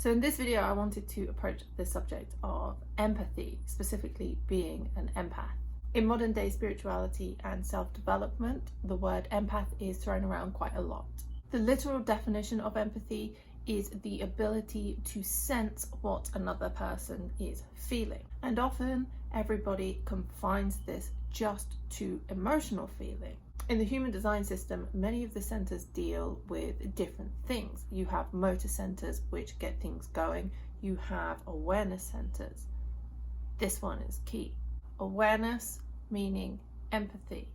So in this video, I wanted to approach the subject of empathy, specifically being an empath. In modern day spirituality and self-development, the word empath is thrown around quite a lot. The literal definition of empathy is the ability to sense what another person is feeling. And often everybody confines this just to emotional feeling. In the human design system, many of the centers deal with different things. You have motor centers, which get things going. You have awareness centers. This one is key. Awareness, meaning empathy.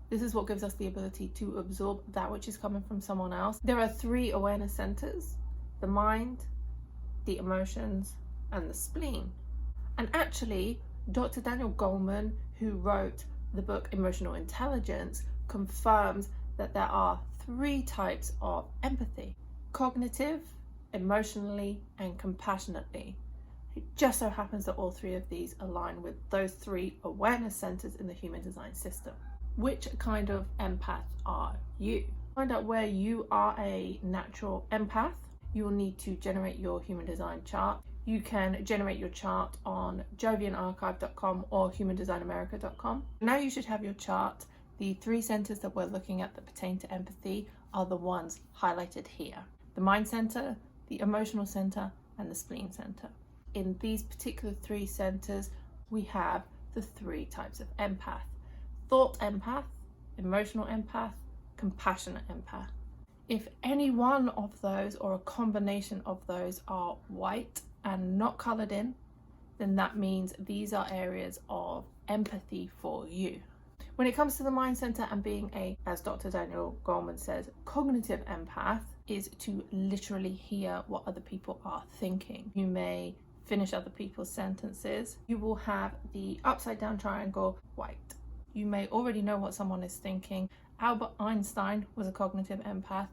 This is what gives us the ability to absorb that which is coming from someone else. There are 3 awareness centers: the mind, the emotions, and the spleen. And actually, Dr. Daniel Goleman, who wrote the book Emotional Intelligence, confirms that there are 3 types of empathy: cognitive, emotionally, and compassionately. It just so happens that all 3 of these align with those 3 awareness centers in the human design system. Which kind of empath are you? Find out where you are a natural empath. You will need to generate your human design chart. You can generate your chart on jovianarchive.com or humandesignamerica.com. Now you should have your chart. The 3 centers that we're looking at that pertain to empathy are the ones highlighted here: the mind center, the emotional center, and the spleen center. In these particular 3 centers, we have the 3 types of empath: thought empath, emotional empath, compassionate empath. If any one of those or a combination of those are white and not colored in, then that means these are areas of empathy for you. When it comes to the mind center and being a, as Dr. Daniel Goleman says, cognitive empath is to literally hear what other people are thinking. You may finish other people's sentences. You will have the upside down triangle white. You may already know what someone is thinking. Albert Einstein was a cognitive empath,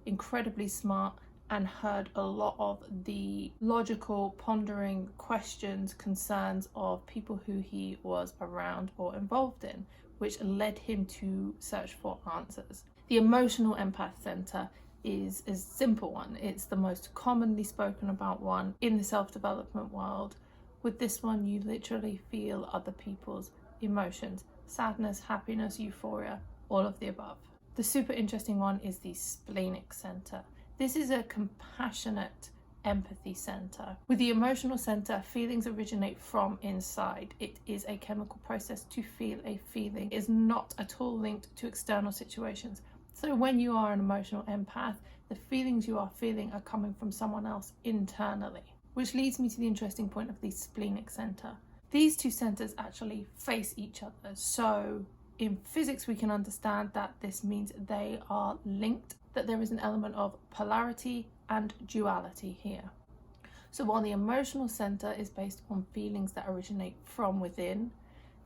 incredibly smart, and heard a lot of the logical, pondering questions, concerns of people who he was around or involved in, which led him to search for answers. The emotional empath center is a simple one. It's the most commonly spoken about one in the self-development world. With this one, you literally feel other people's emotions: sadness, happiness, euphoria, all of the above. The super interesting one is the splenic center. This is a compassionate empathy center. With the emotional center, feelings originate from inside. It is a chemical process to feel a feeling. It is not at all linked to external situations. So when you are an emotional empath, the feelings you are feeling are coming from someone else internally. Which leads me to the interesting point of the splenic center. These 2 centers actually face each other. So in physics, we can understand that this means they are linked, that there is an element of polarity and duality here. So while the emotional center is based on feelings that originate from within,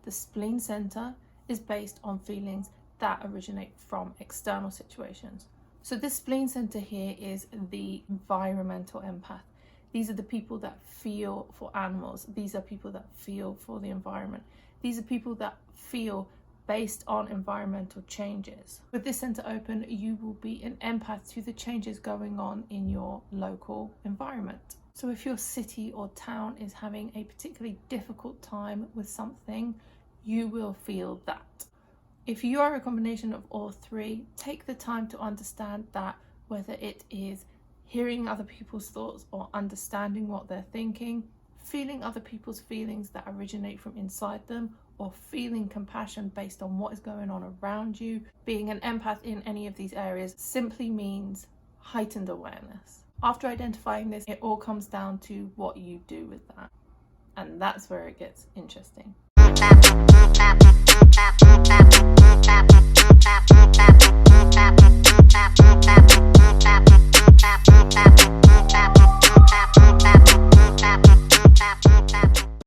the spleen center is based on feelings that originate from external situations. So this spleen center here is the environmental empath. These are the people that feel for animals. These are people that feel for the environment. These are people that feel based on environmental changes. With this center open, you will be an empath to the changes going on in your local environment. So if your city or town is having a particularly difficult time with something, you will feel that. If you are a combination of all 3, take the time to understand that, whether it is hearing other people's thoughts or understanding what they're thinking, feeling other people's feelings that originate from inside them, or feeling compassion based on what is going on around you. Being an empath in any of these areas simply means heightened awareness. After identifying this, it all comes down to what you do with that. And that's where it gets interesting.